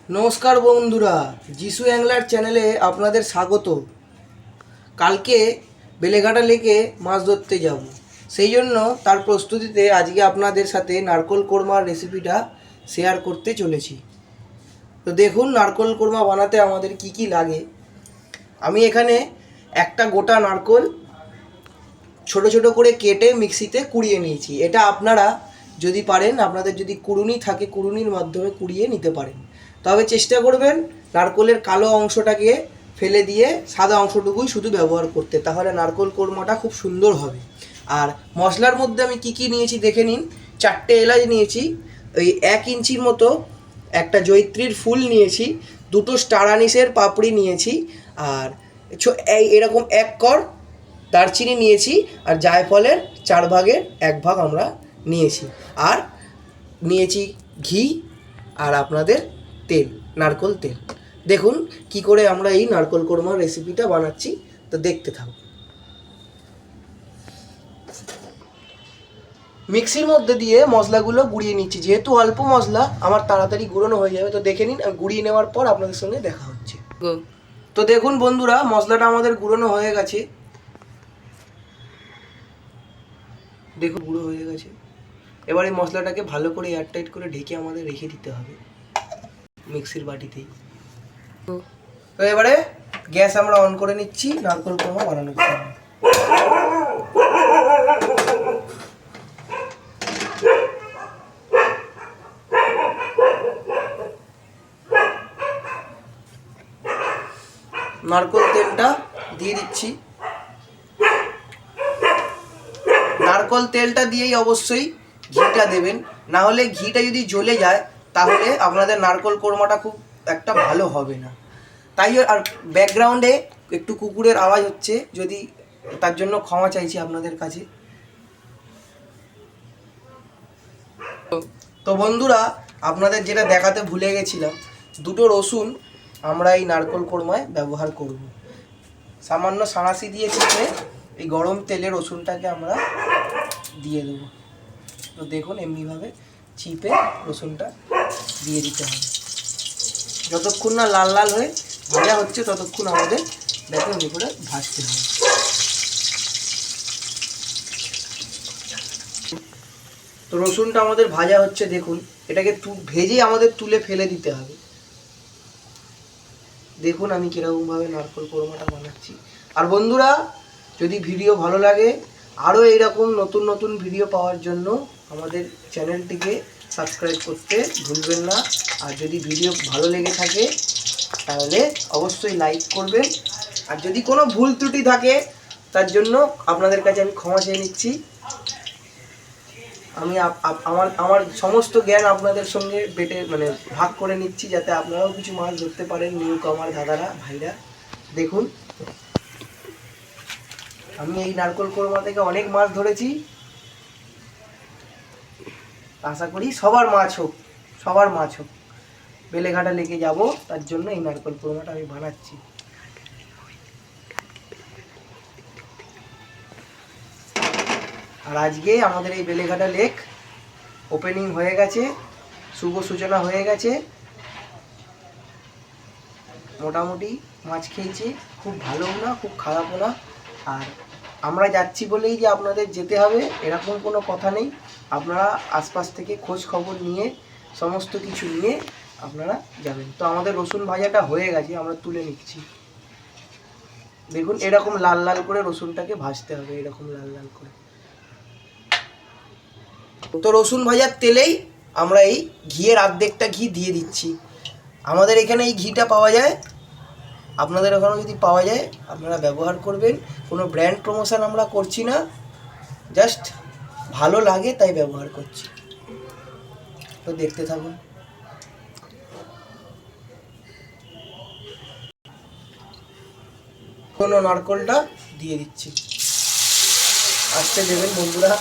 নমস্কার বন্ধুরা, যিশু অ্যাংলার চ্যানেলে আপনাদের স্বাগত। কালকে বেলেঘাটা লেকে মাছ ধরতে যাব, সেই জন্য তার প্রস্তুতিতে আজকে আপনাদের সাথে নারকোল কোরমার রেসিপিটা শেয়ার করতে চলেছি। তো দেখুন নারকোল কোরমা বানাতে আমাদের কি কি লাগে। আমি এখানে একটা গোটা নারকোল ছোট ছোট করে কেটে মিক্সিতে কুড়িয়ে নিয়েছি। এটা আপনারা যদি পারেন, আপনাদের যদি কুড়ুনি থাকে কুড়ুনির মাধ্যমে কুড়িয়ে নিতে পারেন, তবে চেষ্টা করবেন নারকোলের কালো অংশটাকে ফেলে দিয়ে সাদা অংশটুকুই শুধু ব্যবহার করতে, তাহলে নারকোল কোরমাটা খুব সুন্দর হবে। আর মশলার মধ্যে আমি কি কি নিয়েছি দেখে নিন। 4টে এলাচ নিয়েছি, ওই 1 ইঞ্চির মতো একটা জয়িত্রীর ফুল নিয়েছি, 2টো স্টার আনিসের পাপড়ি নিয়েছি, আর এরকম 1 কর দারচিনি নিয়েছি, আর জায়ফলের 4 ভাগের 1 ভাগ আমরা নিয়েছি, আর নিয়েছি ঘি আর আপনাদের তেল, নারকোল তেল। দেখুন কি করে আমরা এই নারকোল কোরমার রেসিপিটা বানাচ্ছি, তো দেখতে থাকুন। মিক্সির মধ্যে দিয়ে মশলাগুলো গুঁড়িয়ে নিচ্ছি, যেহেতু অল্প মশলা আমার তাড়াতাড়ি গুঁড়োনো হয়ে যাবে। তো দেখে নিন, গুঁড়িয়ে নেওয়ার পর আপনাদের সঙ্গে দেখা হচ্ছে। তো দেখুন বন্ধুরা, মশলাটা আমাদের গুঁড়োনো হয়ে গেছে। দেখুন গুঁড়ো হয়ে গেছে। এবার এই মশলাটাকে ভালো করে এয়ারটাইট করে ঢেকে আমাদের রেখে দিতে হবে মিক্সির বাটিতেই। তো এবারে গ্যাস আমরা অন করে নিচ্ছি নারকোল কোরমা বানানোর জন্য। নারকোল তেলটা দিয়ে দিচ্ছি। নারকোল তেলটা দিয়েই অবশ্যই ঘিটা দেবেন, না হলে ঘিটা যদি জ্বলে যায় তাহলে আপনাদের নারকোল কোরমাটা খুব একটা ভালো হবে না। তাই আর ব্যাকগ্রাউন্ডে একটু কুকুরের আওয়াজ হচ্ছে, যদি তার জন্য ক্ষমা চাইছি আপনাদের কাছে। তো বন্ধুরা, আপনাদের যেটা দেখাতে ভুলে গেছিলাম, 2টো রসুন আমরা এই নারকোল কোরমায় ব্যবহার করব। সামান্য সাঁড়াশি দিয়ে চিপে এই গরম তেলে রসুনটাকে আমরা দিয়ে দেবো। তো দেখুন এমনিভাবে চিপে রসুনটা দিয়ে দিতে হবে। যতক্ষণ না লাল লাল হয়ে ভাজা হচ্ছে ততক্ষণ আমাদের দেখুন এমনি করে ভাজতে হবে। তো রসুনটা আমাদের ভাজা হচ্ছে, দেখুন এটাকে ভেজে আমাদের তুলে ফেলে দিতে হবে। দেখুন আমি কীরকমভাবে নারকোল কোরমাটা বানাচ্ছি। আর বন্ধুরা, যদি ভিডিও ভালো লাগে, আরও এইরকম নতুন নতুন ভিডিও পাওয়ার জন্য আমাদের চ্যানেলটিকে সাবস্ক্রাইব করতে ভুলবেন না। আর যদি ভিডিও ভালো লেগে থাকে তাহলে অবশ্যই লাইক করবেন। আর যদি কোনো ভুল ত্রুটি থাকে তার জন্য আপনাদের কাছে আমি ক্ষমা চেয়ে নিচ্ছি। আমি আমার সমস্ত জ্ঞান আপনাদের সঙ্গে ভাগ করে নিচ্ছি, যাতে আপনারাও কিছু মাছ ধরতে পারেন, নিউ কামার দাদারা ভাইরা। দেখুন আমি এই নারকোল কোরমা থেকে অনেক মাছ ধরেছি, আশা করি সবার মাছ হোক। বেলেঘাটা লেকে যাব, তার জন্য এই নারকোল কোরমাটা আমি বানাচ্ছি। আর আজকে আমাদের এই বেলেঘাটা লেক ওপেনিং হয়ে গেছে, শুভ সূচনা হয়ে গেছে। মোটামুটি মাছ খেয়েছি, খুব ভালোও না খুব খারাপও না। আর আমরা যাচ্ছি বলেই যে আপনাদের যেতে হবে এরকম কোনো কথা নেই। আপনারা আশপাশ থেকে খোঁজ খবর নিয়ে সমস্ত কিছু নিয়ে আপনারা যাবেন। তো আমাদের রসুন ভাজাটা হয়ে গেছে, আমরা তুলে নিচ্ছি। দেখুন এরকম লাল লাল করে রসুনটাকে ভাজতে হবে, এরকম লাল লাল করে। তো রসুন ভাজার তেলেই আমরা এই ঘিয়ের অর্ধেকটা ঘি দিয়ে দিচ্ছি। আমাদের এখানে এই ঘিটা পাওয়া যায়, আপনাদের ওখানেও যদি পাওয়া যায় আপনারা ব্যবহার করবেন। কোনো ব্র্যান্ড প্রমোশন আমরা করছি না, জাস্ট ভালো লাগে তাই ব্যবহার করছি। তো দেখতে থাকুন। কোনো নারকোলটা দিয়ে দিচ্ছি, আস্তে দেবেন বন্ধুরা।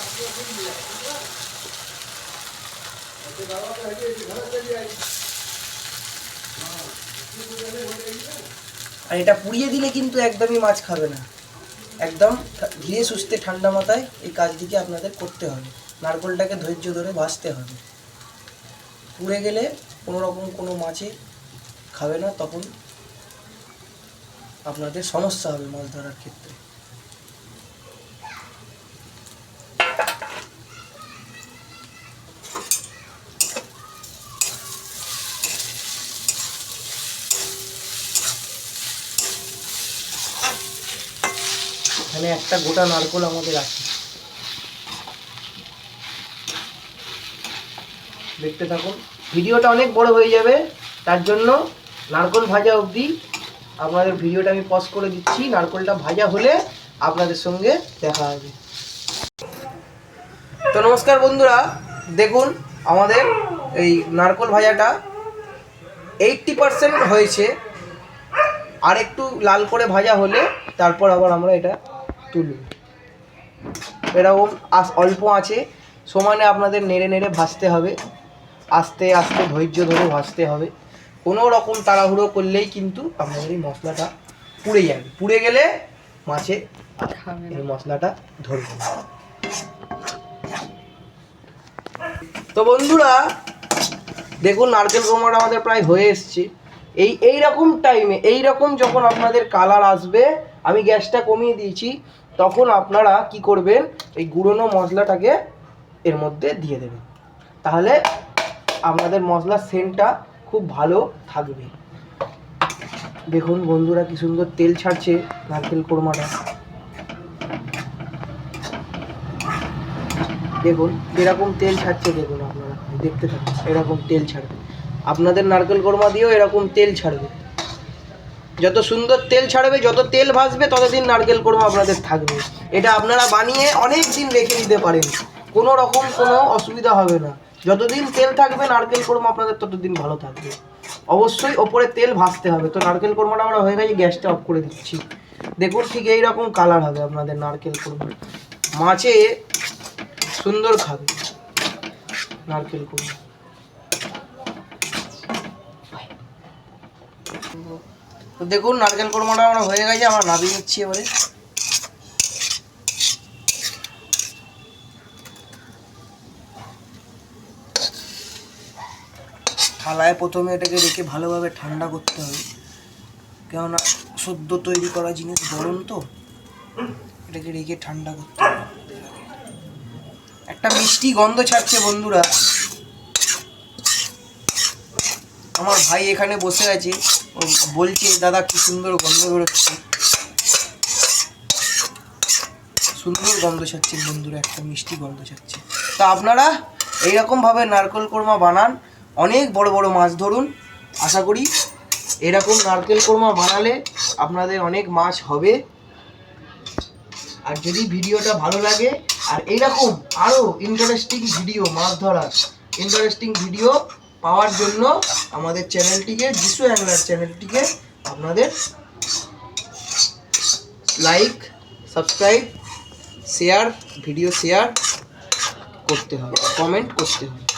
আর এটা পুড়িয়ে দিলে কিন্তু একদমই মাছ খাবে না, একদম ধীরে সুস্থে ঠান্ডা মাথায় এই কাজটিকে আপনাদের করতে হবে। নারকোলটাকে ধৈর্য ধরে ভাজতে হবে, পুড়ে গেলে কোনো রকম কোনো মাছে খাবে না, তখন আপনাদের সমস্যা হবে মাছ ধরার ক্ষেত্রে। এখানে একটা গোটা নারকেল আমাদের আছে, দেখতে থাকুন। ভিডিওটা অনেক বড় হয়ে যাবে, তার জন্য নারকেল ভাজা অবধি আপনাদের ভিডিওটা আমি পজ করে দিচ্ছি। নারকেলটা ভাজা হলে আপনাদের সঙ্গে দেখা হবে। তো নমস্কার বন্ধুরা, দেখুন আমাদের এই নারকেল ভাজাটা 80% হয়েছে। আর একটু লাল করে ভাজা হলে তারপর আবার আমরা এটা তুলব। এরকম অল্প আছে সমানে আপনাদের নেড়ে নেড়ে ভাজতে হবে, আস্তে আস্তে ধৈর্য ধরে ভাজতে হবে। কোনো রকম তাড়াহুড়ো করলেই কিন্তু আপনাদের এই মশলাটা পুড়ে যাবে, পুড়ে গেলে মাছে এই মশলাটা ধরবে না। তো বন্ধুরা দেখুন নারকেল কোরমাটা আমাদের প্রায় হয়ে এসছে। এই রকম টাইমে, এই রকম যখন আপনাদের কালার আসবে, আমি গ্যাসটা কমিয়ে দিয়েছি, তখন আপনারা কি করবেন, এই গুঁড়োনো মশলাটাকে এর মধ্যে দিয়ে দেবেন। তাহলে আপনাদের মশলার সেন্টটা খুব ভালো থাকবে। দেখুন বন্ধুরা কি সুন্দর তেল ছাড়ছে নারকেল কোরমাটা। দেখুন এরকম তেল ছাড়ছে, দেখুন আপনারা দেখতে থাকুন, এরকম তেল ছাড়বে। আপনাদের নারকেল কোরমা দিয়েও এরকম তেল ছাড়বে। যত সুন্দর তেল ছাড়বে, যত তেল ভাসবে, ততদিন নারকেল কোরমা আপনাদের থাকবে। এটা আপনারা বানিয়ে অনেক দিন রেখে দিতে পারেন, কোনো রকম কোনো অসুবিধা হবে না। যতদিন তেল থাকবে নারকেল কোরমা আপনাদের ততদিন ভালো থাকবে। অবশ্যই ওপরে তেল ভাসতে হবে। তো নারকেল কোরমাটা আমরা হয়ে গেছে, গ্যাসটা অফ করে দিচ্ছি। দেখুন ঠিক এইরকম কালার হবে আপনাদের নারকেল কোরমা, মাছে সুন্দর খাবে নারকেল কোরমা। তো দেখুন নারকেল কোরমাটা আমরা হয়ে গেছে, আমরা নামিয়ে নিচ্ছি এবারে। থালায় প্রথমে এটাকে রেখে ভালোভাবে ঠান্ডা করতে হবে, কেননা সদ্য তৈরি করা জিনিস গরম, তো এটাকে রেখে ঠান্ডা করতে হবে। একটা মিষ্টি গন্ধ ছাড়ছে বন্ধুরা। আমার ভাই এখানে বসে আছে, ও বলছে দাদা কি সুন্দর গন্ধ বেরোচ্ছে, সুন্দর গন্ধ ছাড়ছে বন্ধুরা, একটা মিষ্টি গন্ধ ছাড়ছে। তা আপনারা এইরকমভাবে নারকেল কোরমা বানান, অনেক বড় বড় মাছ ধরুন। আশা করি এরকম নারকেল কোরমা বানালে আপনাদের অনেক মাছ হবে। আর যদি ভিডিওটা ভালো লাগে, আর এইরকম আরও ইন্টারেস্টিং ভিডিও, মাছ ধরার ইন্টারেস্টিং ভিডিও পাওয়ার জন্য আমাদের চ্যানেলটিকে, যিশু অ্যাংলার চ্যানেলটিকে আপনাদের like, subscribe, share, video share করতে হবে, কমেন্ট করতে হবে।